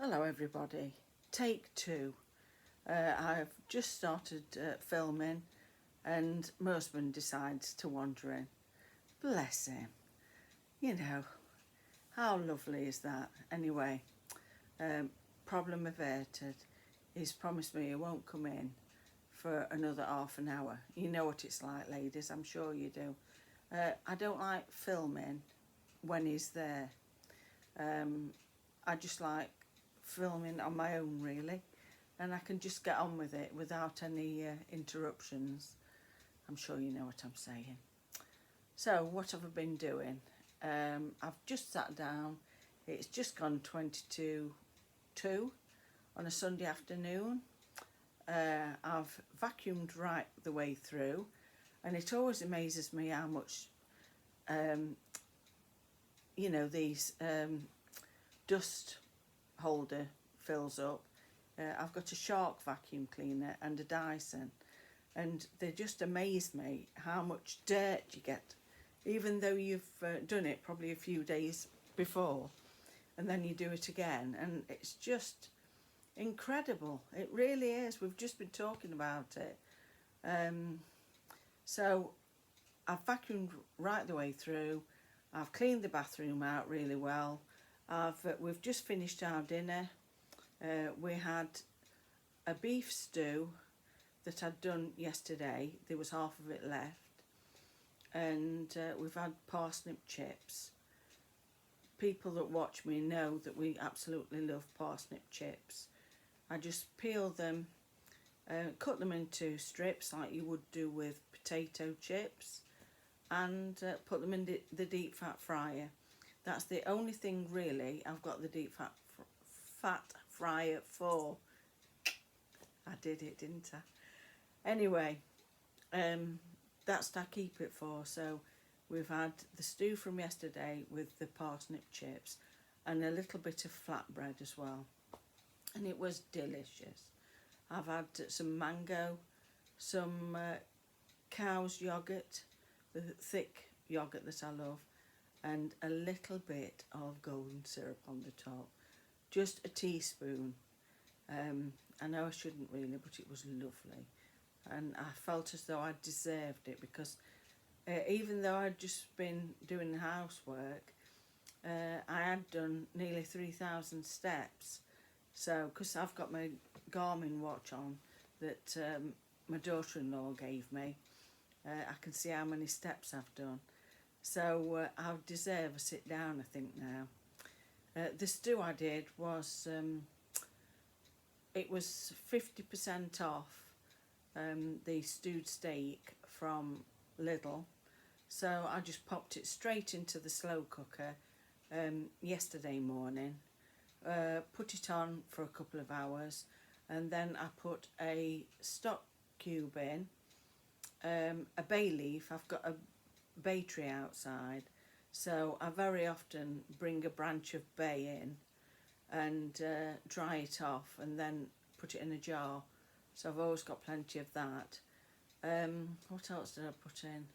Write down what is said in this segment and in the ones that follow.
Hello everybody, take two. I've just started filming and my husband decides to wander in. Bless him. You know, how lovely is that? Anyway, problem averted. He's promised me he won't come in for another half an hour. You know what it's like, ladies, I'm sure you do. I don't like filming when he's there. I just like filming on my own really, and I can just get on with it without any interruptions. I'm sure you know what I'm saying. So what have I been doing? I've just sat down. It's just gone 22:02 on a Sunday afternoon. I've vacuumed right the way through, and it always amazes me how much these dust holder fills up. I've got a Shark vacuum cleaner and a Dyson, and they just amaze me how much dirt you get, even though you've done it probably a few days before, and then you do it again, and it's just incredible. It really is. We've just been talking about it. So I've vacuumed right the way through. I've cleaned the bathroom out really well. We've just finished our dinner. We had a beef stew that I'd done yesterday. There was half of it left. And we've had parsnip chips. People that watch me know that we absolutely love parsnip chips. I just peel them, cut them into strips like you would do with potato chips, and put them in the deep fat fryer. That's the only thing really I've got the deep fat fryer for. I did it, didn't I? Anyway, that's what I keep it for. So we've had the stew from yesterday with the parsnip chips and a little bit of flatbread as well. And it was delicious. I've had some mango, some cow's yoghurt, the thick yoghurt that I love, and a little bit of golden syrup on the top. Just a teaspoon. I know I shouldn't really, but it was lovely. And I felt as though I deserved it because even though I'd just been doing housework, I had done nearly 3,000 steps. So, because I've got my Garmin watch on that my daughter-in-law gave me, I can see how many steps I've done. So I deserve a sit down, I think, now. The stew I did was, it was 50% off the stewed steak from Lidl. So I just popped it straight into the slow cooker yesterday morning, put it on for a couple of hours, and then I put a stock cube in, a bay leaf. I've got a bay tree outside, so I very often bring a branch of bay in and dry it off and then put it in a jar. So I've always got plenty of that. What else did I put in?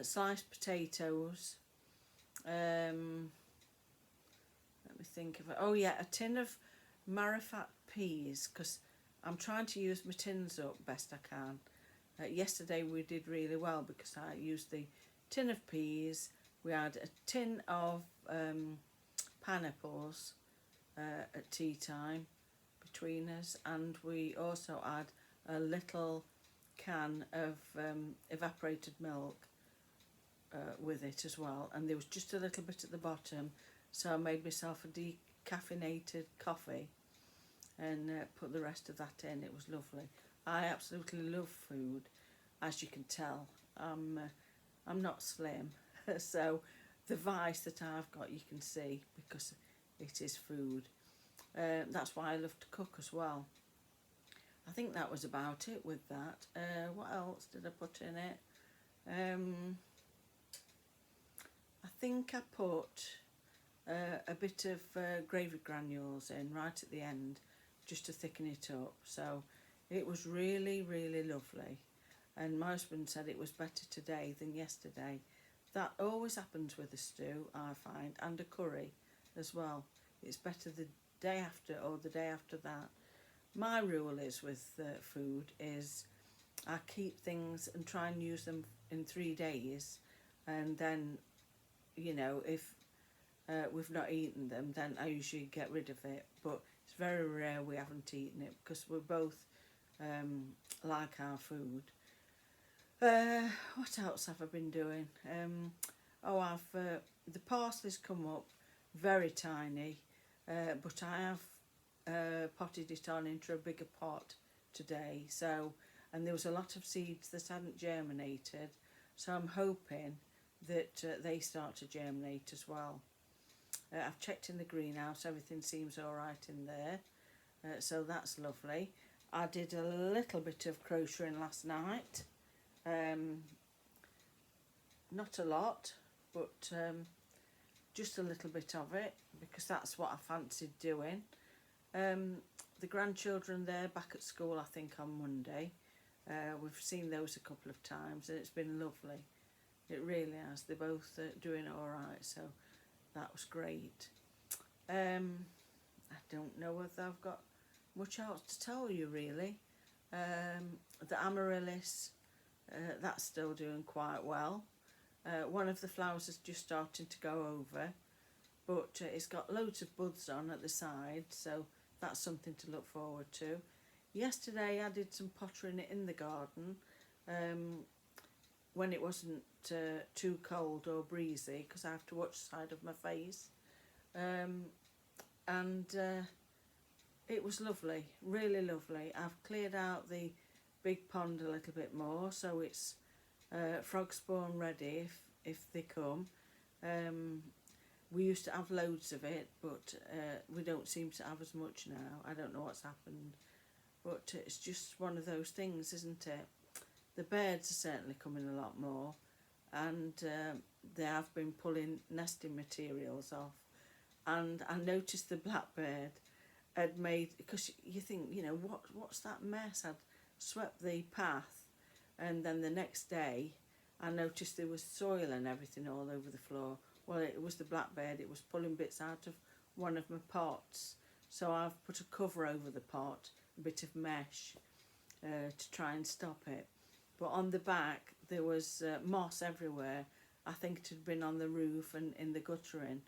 Sliced potatoes. Let me think of it. Oh yeah, a tin of marifat peas, because I'm trying to use my tins up best I can. Yesterday we did really well because I used the tin of peas. We had a tin of pineapples at tea time between us, and we also had a little can of evaporated milk with it as well, and there was just a little bit at the bottom, so I made myself a decaffeinated coffee and put the rest of that in. It was lovely. I absolutely love food, as you can tell. I'm not slim, so the vice that I've got you can see because it is food. That's why I love to cook as well. I think that was about it with that. What else did I put in it? I think I put a bit of gravy granules in right at the end just to thicken it up. So it was really, really lovely. And my husband said it was better today than yesterday. That always happens with a stew, I find, and a curry as well. It's better the day after or the day after that. My rule is with food is I keep things and try and use them in 3 days, and then, you know, if we've not eaten them, then I usually get rid of it. But it's very rare we haven't eaten it because we both like our food. What else have I been doing? I've the parsley's come up very tiny, but I have potted it on into a bigger pot today. So, and there was a lot of seeds that hadn't germinated, so I'm hoping that they start to germinate as well. I've checked in the greenhouse, everything seems all right in there, so that's lovely. I did a little bit of crocheting last night, not a lot, but just a little bit of it because that's what I fancied doing. The grandchildren, they're back at school I think on Monday. We've seen those a couple of times and it's been lovely. It really has. They're both doing all right, so that was great. I don't know whether I've got much else to tell you really. The amaryllis, that's still doing quite well. One of the flowers is just starting to go over, but it's got loads of buds on at the side, so that's something to look forward to. Yesterday I did some pottering in the garden when it wasn't too cold or breezy, because I have to watch the side of my face, and it was lovely, really lovely. I've cleared out the big pond a little bit more, so it's frog spawn ready if they come. We used to have loads of it, but we don't seem to have as much now. I don't know what's happened, but it's just one of those things, isn't it? The birds are certainly coming a lot more, and they have been pulling nesting materials off. And I noticed the blackbird had made, because you think, you know, what's that mess? I'd swept the path, and then the next day I noticed there was soil and everything all over the floor. Well, it was the blackbird. It was pulling bits out of one of my pots, so I've put a cover over the pot, a bit of mesh, to try and stop it. But on the back there was moss everywhere. I think it had been on the roof and in the guttering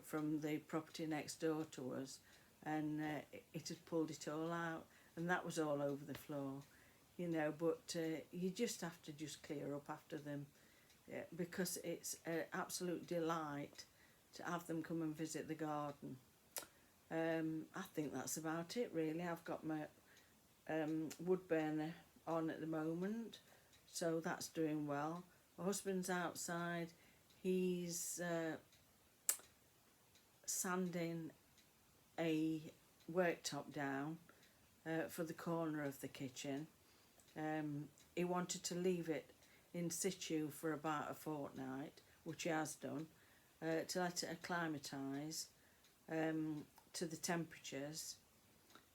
from the property next door to us, and it had pulled it all out, and that was all over the floor, you know. But you just have to just clear up after them, because it's an absolute delight to have them come and visit the garden. I think that's about it really. I've got my wood burner on at the moment, so that's doing well. My husband's outside. He's sanding a worktop down for the corner of the kitchen. He wanted to leave it in situ for about a fortnight, which he has done, to let it acclimatise to the temperatures,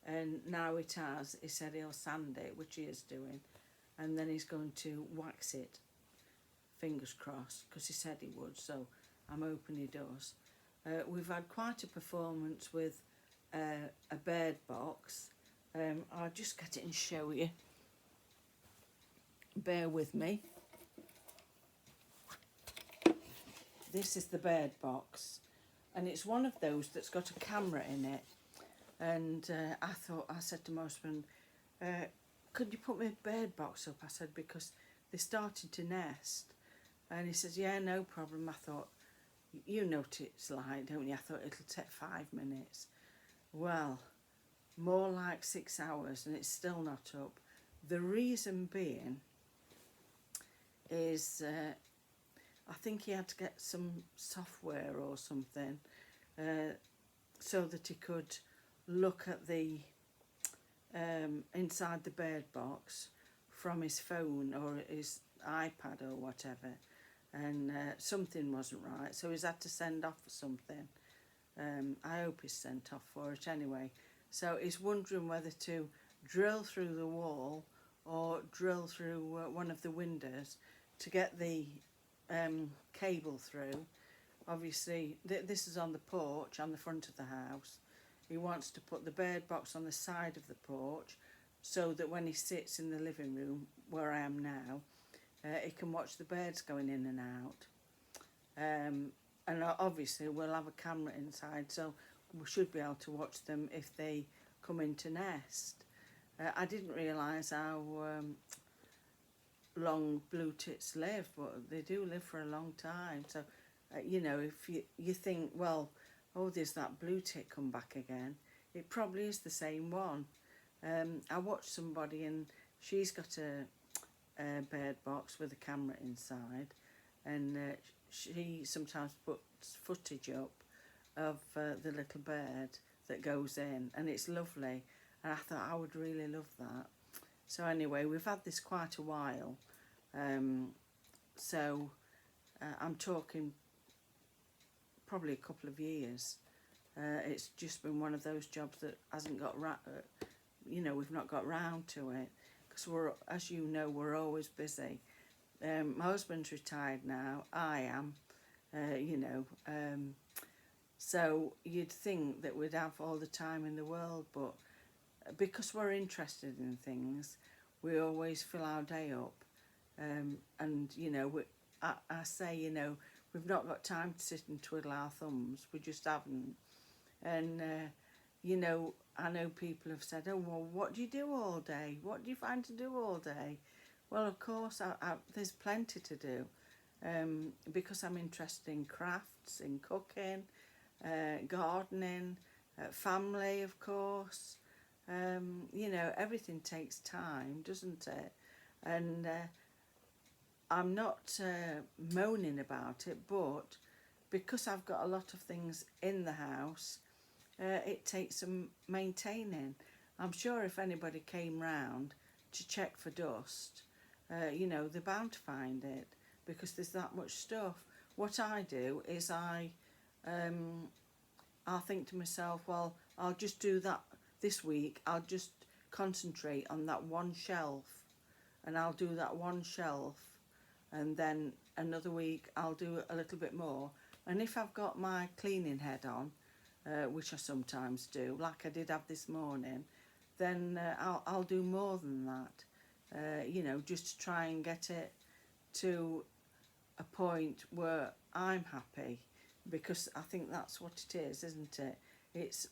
and now it has. He said he'll sand it, which he is doing, and then he's going to wax it, fingers crossed, because he said he would, so I'm hoping he does. We've had quite a performance with a bird box. I'll just get it and show you. Bear with me. This is the bird box, and it's one of those that's got a camera in it. And I said to my husband, could you put me a bird box up? I said, because they started to nest. And he says, yeah, no problem. I thought, you know what it's like, don't you? I thought it'll take 5 minutes. Well, more like 6 hours, and it's still not up. The reason being is I think he had to get some software or something so that he could look at the inside the bird box from his phone or his iPad or whatever, and something wasn't right, so he's had to send off for something. I hope he's sent off for it anyway. So he's wondering whether to drill through the wall or drill through one of the windows to get the cable through. Obviously this is on the porch on the front of the house. he wants to put the bird box on the side of the porch so that when he sits in the living room where I am now, he can watch the birds going in and out. And obviously we'll have a camera inside, so we should be able to watch them if they come into nest. I didn't realise how long blue tits live, but they do live for a long time. So, you know, if you think, well, oh, there's that blue tit come back again, it probably is the same one. I watched somebody and she's got a bird box with a camera inside, and she sometimes puts footage up of the little bird that goes in, and it's lovely, and I thought I would really love that. So anyway, we've had this quite a while, so I'm talking probably a couple of years. It's just been one of those jobs that hasn't got you know, we've not got round to it, because we're, as you know, we're always busy. My husband's retired now, I am, you know, so you'd think that we'd have all the time in the world, but because we're interested in things, we always fill our day up. And you know, I say, you know, we've not got time to sit and twiddle our thumbs, we just haven't. And you know, I know people have said, oh well, what do you do all day, what do you find to do all day? Well, of course, there's plenty to do, because I'm interested in crafts, in cooking, gardening, family, of course. You know, everything takes time, doesn't it? And I'm not moaning about it, but because I've got a lot of things in the house, it takes some maintaining. I'm sure if anybody came round to check for dust, you know, they're bound to find it because there's that much stuff. What I do is I'll think to myself, well, I'll just do that this week. I'll just concentrate on that one shelf, and I'll do that one shelf, and then another week I'll do a little bit more. And if I've got my cleaning head on, which I sometimes do, like I did have this morning, then I'll do more than that. You know, just to try and get it to a point where I'm happy, because I think that's what it is, isn't it? It's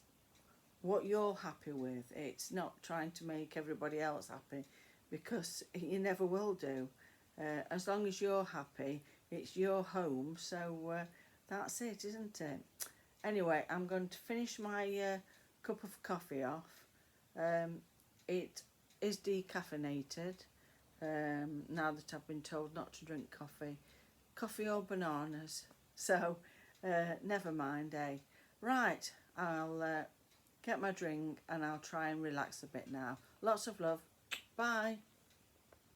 what you're happy with. It's not trying to make everybody else happy, because you never will do. As long as you're happy, it's your home, so that's it, isn't it? Anyway, I'm going to finish my cup of coffee off. It is decaffeinated, now that I've been told not to drink coffee or bananas, so never mind, eh? Right, I'll get my drink and I'll try and relax a bit now. Lots of love. Bye.